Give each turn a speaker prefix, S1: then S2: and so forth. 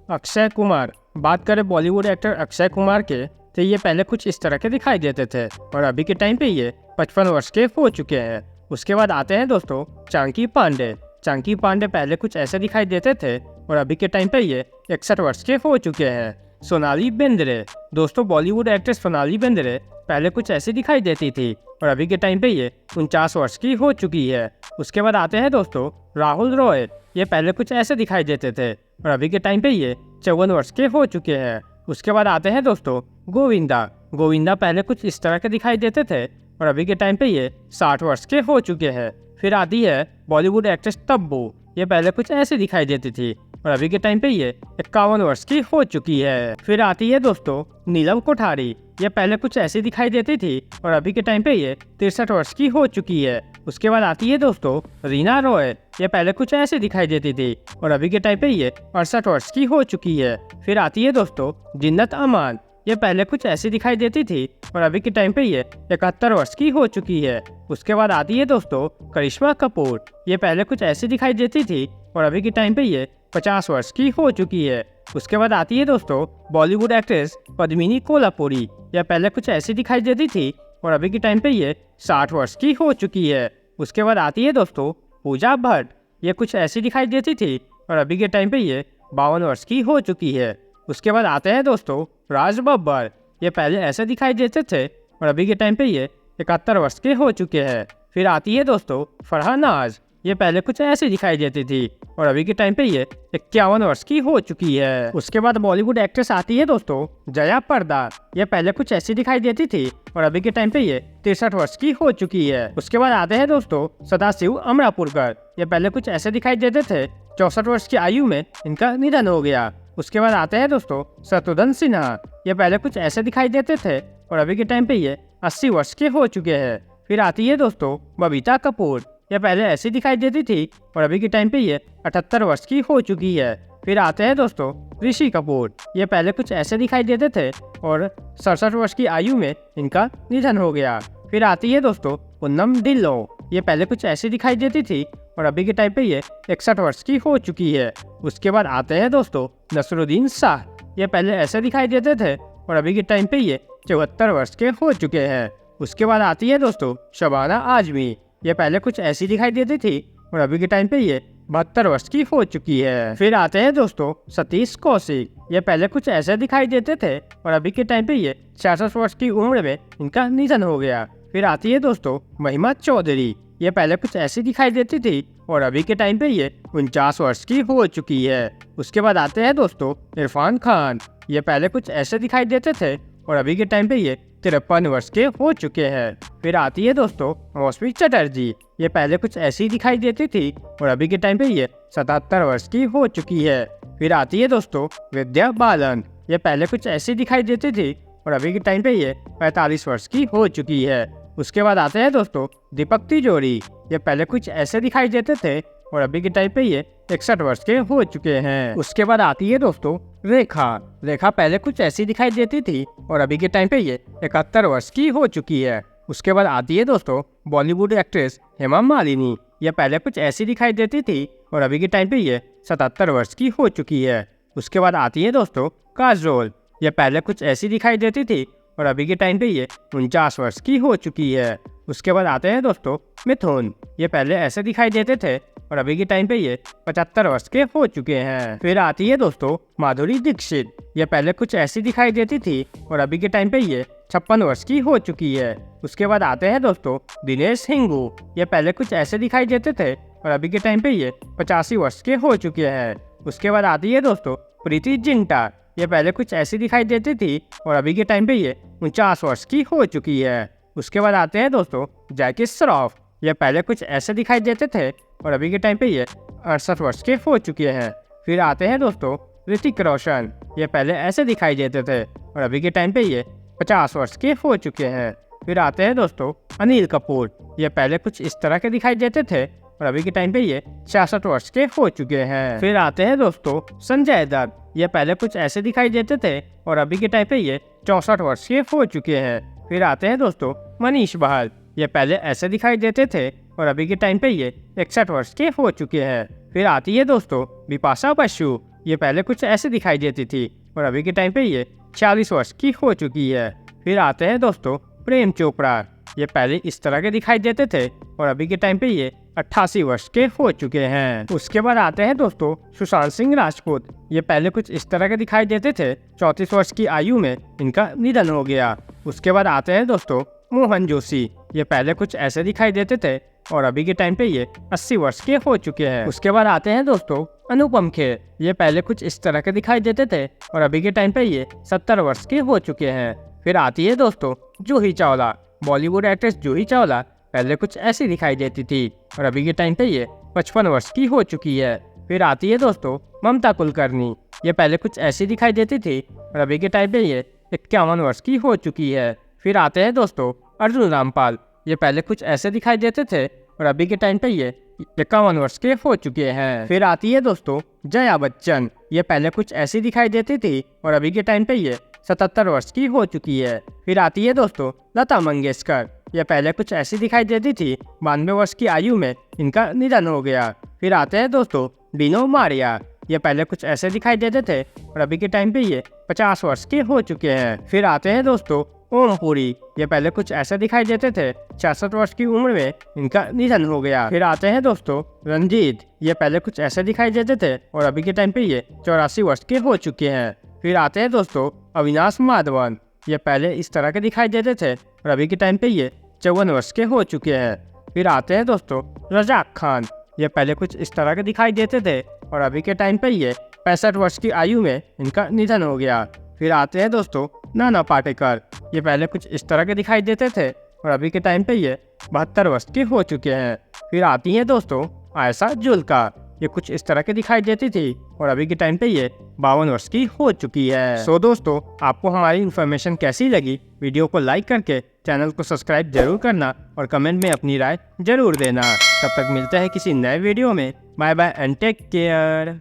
S1: अक्षय कुमार। बात करें बॉलीवुड एक्टर अक्षय कुमार के, तो ये पहले कुछ इस तरह के दिखाई देते थे और अभी के टाइम पे ये 55 वर्ष के हो चुके हैं। उसके बाद आते हैं दोस्तों चंकी पांडे। चंकी पांडे पहले कुछ ऐसे दिखाई देते थे और अभी के टाइम पे ये 61 वर्ष के हो चुके हैं। सोनाली बेंद्रे। दोस्तों बॉलीवुड एक्ट्रेस सोनाली बेंद्रे पहले कुछ ऐसी दिखाई देती थी और अभी के टाइम पे ये 49 वर्ष की हो चुकी है। उसके बाद आते हैं दोस्तों राहुल रॉय। ये पहले कुछ ऐसे दिखाई देते थे और अभी के टाइम पे ये 54 वर्ष के हो चुके हैं। उसके बाद आते हैं दोस्तों गोविंदा। गोविंदा पहले कुछ इस तरह के दिखाई देते थे और अभी के टाइम पे ये 60 वर्ष के हो चुके हैं। फिर आती है बॉलीवुड एक्ट्रेस तब्बू। ये पहले कुछ ऐसे दिखाई देती थी और अभी के टाइम पे ये 51 वर्ष की हो चुकी है। फिर आती है दोस्तों नीलम कोठारी। ये पहले कुछ ऐसी दिखाई देती थी और अभी के टाइम पे ये 63 वर्ष की हो चुकी है। उसके बाद आती है दोस्तों रीना रॉय। ये पहले कुछ ऐसे दिखाई देती थी और अभी के टाइम पे ये 68 वर्ष की हो चुकी है। फिर आती है दोस्तों जिन्नत अमान। ये पहले कुछ ऐसी दिखाई देती थी और अभी के टाइम पे ये 71 वर्ष की हो चुकी है। उसके बाद आती है दोस्तों करिश्मा कपूर। ये पहले कुछ ऐसी दिखाई देती थी और अभी के टाइम पे ये 50 वर्ष की हो चुकी है। उसके बाद आती है दोस्तों बॉलीवुड एक्ट्रेस पद्मिनी कोल्हापुरी। यह पहले कुछ ऐसी दिखाई देती थी और अभी के टाइम पे ये 60 वर्ष की हो चुकी है। उसके बाद आती है दोस्तों पूजा भट्ट। ये कुछ ऐसी दिखाई देती थी और अभी के टाइम पे ये 52 वर्ष की हो चुकी है। उसके बाद आते हैं दोस्तों राज बब्बर। ये पहले ऐसे दिखाई देते थे और अभी के टाइम पे ये 71 वर्ष के हो चुके हैं। फिर आती है दोस्तों फरहान नाज। ये पहले कुछ ऐसी दिखाई देती थी और अभी के टाइम पे ये 51 वर्ष की हो चुकी है। उसके बाद बॉलीवुड एक्ट्रेस आती है दोस्तों जया प्रदा। ये पहले कुछ ऐसी दिखाई देती थी और अभी के टाइम पे ये 63 वर्ष की हो चुकी है। उसके बाद आते हैं दोस्तों सदाशिव अमरापुरकर। ये पहले कुछ ऐसे दिखाई देते थे, 64 वर्ष की आयु में इनका निधन हो गया। उसके बाद आते हैं दोस्तों शत्रुघ्न सिन्हा। ये पहले कुछ ऐसे दिखाई देते थे और अभी के टाइम पे ये 80 वर्ष के हो चुके हैं। फिर आती है दोस्तों बबीता कपूर। ये पहले ऐसी दिखाई देती थी और अभी के टाइम पे ये 78 वर्ष की हो चुकी है। फिर आते हैं दोस्तों ऋषि कपूर। ये पहले कुछ ऐसे दिखाई देते थे और 67 वर्ष की आयु में इनका निधन हो गया। फिर आती है दोस्तों पूनम ढिल्लों। ये पहले कुछ ऐसी दिखाई देती थी और अभी के टाइम पे ये 61 वर्ष की हो चुकी है। उसके बाद आते हैं दोस्तों नसरुद्दीन शाह। ये पहले ऐसे दिखाई देते थे और अभी के टाइम पे ये 74 वर्ष के हो चुके हैं। उसके बाद आती है दोस्तों शबाना आजमी। ये पहले कुछ ऐसी दिखाई देती थी और अभी के टाइम पे ये 72 वर्ष की हो चुकी है। फिर आते हैं दोस्तों सतीश कौशिक। ये पहले कुछ ऐसे दिखाई देते थे और अभी के टाइम पे ये 66 वर्ष की उम्र में इनका निधन हो गया। फिर आती है दोस्तों महिमा चौधरी। ये पहले कुछ ऐसी दिखाई देती थी और अभी के टाइम पे ये 49 वर्ष की हो चुकी है। उसके बाद आते हैं दोस्तों इरफान खान। ये पहले कुछ ऐसे दिखाई देते थे और अभी के टाइम पे ये 53 वर्ष के हो चुके हैं। फिर आती है दोस्तों मौसमी चटर्जी। ये पहले कुछ ऐसी दिखाई देती थी और अभी के टाइम पे ये 77 वर्ष की हो चुकी है। फिर आती है दोस्तों विद्या बालन। ये पहले कुछ ऐसी दिखाई देती थी और अभी के टाइम पे ये 45 वर्ष की हो चुकी है। उसके बाद आते हैं दोस्तों दीपक तिजोरी। ये पहले कुछ ऐसे दिखाई देते थे और अभी के टाइम पे ये 61 वर्ष के हो चुके हैं। उसके बाद आती है दोस्तों रेखा। रेखा पहले कुछ ऐसी दिखाई देती थी और अभी के टाइम पे ये 71 वर्ष की हो चुकी है। उसके बाद आती है दोस्तों बॉलीवुड एक्ट्रेस हेमा मालिनी। ये पहले कुछ ऐसी दिखाई देती थी और अभी के टाइम पे ये 77 वर्ष की हो चुकी है। उसके बाद आती है दोस्तों काजोल। ये पहले कुछ ऐसी दिखाई देती थी और अभी के टाइम पे ये 49 वर्ष की हो चुकी है। उसके बाद आते हैं दोस्तों मिथुन। ये पहले ऐसे दिखाई देते थे और अभी के टाइम पे ये 75 वर्ष के हो चुके हैं। फिर आती है दोस्तों माधुरी दीक्षित। ये पहले कुछ ऐसी दिखाई देती थी और अभी के टाइम पे ये 56 वर्ष की हो चुकी है। उसके बाद आते हैं दोस्तों दिनेश हिंगू। ये पहले कुछ ऐसे दिखाई देते थे और अभी के टाइम पे ये 85 वर्ष के हो चुके हैं। उसके बाद आती है दोस्तों प्रीति जिंटा। ये पहले कुछ ऐसी दिखाई देती थी और अभी के टाइम पे ये 49 वर्ष की हो चुकी है। उसके बाद आते हैं दोस्तों जैकी श्रॉफ। ये पहले कुछ ऐसे दिखाई देते थे और अभी के टाइम पे ये 68 वर्ष के हो चुके हैं। फिर आते हैं दोस्तों ऋतिक रोशन। ये पहले ऐसे दिखाई देते थे और अभी के टाइम पे ये 50 वर्ष के हो चुके हैं। फिर आते हैं दोस्तों अनिल कपूर। ये पहले कुछ इस तरह के दिखाई देते थे और अभी के टाइम पे ये 66 वर्ष के हो चुके हैं। फिर आते हैं दोस्तों संजय दत्त। ये पहले कुछ ऐसे दिखाई देते थे और अभी के टाइम पे ये 64 वर्ष के हो चुके हैं। फिर आते हैं दोस्तों मनीष बहल। ये पहले ऐसे दिखाई देते थे और अभी के टाइम पे ये 61 वर्ष के हो चुके हैं। फिर आती है दोस्तों बिपाशा बसु। ये पहले कुछ ऐसे दिखाई देती थी और अभी के टाइम पे ये 40 वर्ष की हो चुकी है। फिर आते हैं दोस्तों प्रेम चोपड़ा। ये पहले इस तरह के दिखाई देते थे और अभी के टाइम पे ये 88 वर्ष के हो चुके हैं। उसके बाद आते हैं दोस्तों सुशांत सिंह राजपूत। ये पहले कुछ इस तरह के दिखाई देते थे, 34 वर्ष की आयु में इनका निधन हो गया। उसके बाद आते हैं दोस्तों मोहन जोशी। ये पहले कुछ ऐसे दिखाई देते थे और अभी के टाइम पे ये 80 वर्ष के हो चुके हैं। उसके बाद आते हैं दोस्तों अनुपम खेर। ये पहले कुछ इस तरह के दिखाई देते थे और अभी के टाइम पे ये 70 वर्ष के हो चुके हैं। फिर आती है दोस्तों जूही चावला। बॉलीवुड एक्ट्रेस जूही चावला पहले कुछ ऐसी दिखाई देती थी और अभी के टाइम पे ये 55 वर्ष की हो चुकी है। फिर आती है दोस्तों ममता कुलकर्णी। ये पहले कुछ ऐसी दिखाई देती थी और अभी के टाइम पे ये 51 वर्ष की हो चुकी है। फिर आते हैं दोस्तों अर्जुन रामपाल। ये पहले कुछ ऐसे दिखाई देते थे और अभी के टाइम पे ये 51 वर्ष के हो चुके हैं। फिर आती है दोस्तों जया बच्चन। ये पहले कुछ ऐसी दिखाई देती थी और अभी के टाइम पे ये 77 वर्ष की हो चुकी है। फिर आती है दोस्तों लता मंगेशकर। ये पहले कुछ ऐसी दिखाई देती थी, 92 वर्ष की आयु में इनका निधन हो गया। फिर आते हैं दोस्तों बिनो मारिया। ये पहले कुछ ऐसे दिखाई देते थे और अभी के टाइम पे ये 50 वर्ष के हो चुके हैं। फिर आते हैं दोस्तों ओम पुरी। ये पहले कुछ ऐसे दिखाई देते थे, 66 वर्ष की उम्र में इनका निधन हो गया। फिर आते हैं दोस्तों रंजीत। ये पहले कुछ ऐसे दिखाई देते थे और अभी के टाइम पे ये 84 वर्ष के हो चुके हैं। फिर आते हैं दोस्तों अविनाश माधवन। ये पहले इस तरह के दिखाई देते थे और अभी के टाइम पे ये 54 वर्ष के हो चुके हैं। फिर आते हैं दोस्तों रजाक खान। ये पहले कुछ इस तरह के दिखाई देते थे और अभी के टाइम पे ये 65 वर्ष की आयु में इनका निधन हो गया। फिर आते हैं दोस्तों नाना पाटेकर। ये पहले कुछ इस तरह के दिखाई देते थे और अभी के टाइम पे ये 72 वर्ष के हो चुके हैं। फिर आती हैं दोस्तों आयशा जुल्का। ये कुछ इस तरह के दिखाई देती थी और अभी के टाइम पे ये 52 वर्ष की हो चुकी है। सो दोस्तों आपको हमारी इन्फॉर्मेशन कैसी लगी? वीडियो को लाइक करके चैनल को सब्सक्राइब जरूर करना और कमेंट में अपनी राय जरूर देना। तब तक मिलते हैं किसी नए वीडियो में। Bye bye and take care.